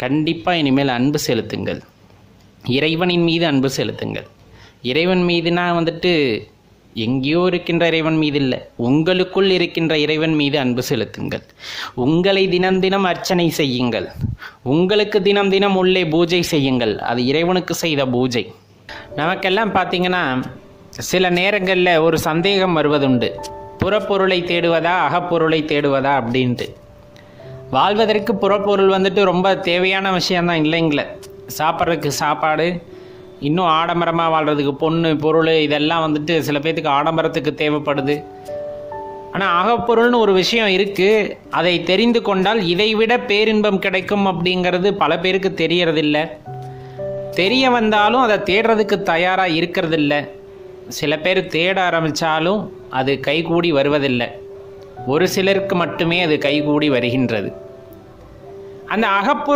கண்டிப்பாக இனிமேல் அன்பு செலுத்துங்கள். இறைவனின் மீது அன்பு செலுத்துங்கள். இறைவன் மீதுனா எங்கேயோ இருக்கின்ற இறைவன் மீது இல்லை, உங்களுக்குள் இருக்கின்ற இறைவன் மீது அன்பு செலுத்துங்கள். உங்களை தினம் தினம் அர்ச்சனை செய்யுங்கள். உங்களுக்கு தினம் தினம் உள்ளே பூஜை செய்யுங்கள். அது இறைவனுக்கு செய்த பூஜை. நமக்கெல்லாம் பார்த்திங்கன்னா சில நேரங்களில் ஒரு சந்தேகம் வருவதுண்டு, புறப்பொருளை தேடுவதா அகப்பொருளை தேடுவதா அப்படின்ட்டு. வாழ்வதற்கு புறப்பொருள் ரொம்ப தேவையான விஷயந்தான் இல்லைங்களே. சாப்பிட்றதுக்கு சாப்பாடு, இன்னும் ஆடம்பரமாக வாழ்கிறதுக்கு பொண்ணு பொருள், இதெல்லாம் சில பேர்த்துக்கு ஆடம்பரத்துக்கு தேவைப்படுது. ஆனால் அகப்பொருள்னு ஒரு விஷயம் இருக்குது. அதை தெரிந்து கொண்டால் இதைவிட பேரின்பம் கிடைக்கும் அப்படிங்கிறது பல பேருக்கு தெரியறதில்ல. தெரிய வந்தாலும் அதை தேடுறதுக்கு தயாராக இருக்கிறதில்ல. சில பேர் தேட ஆரம்பித்தாலும் அது கைகூடி வருவதில்லை. ஒரு சிலருக்கு மட்டுமே அது கைகூடி வருகின்றது. அந்த அகப்பொருள்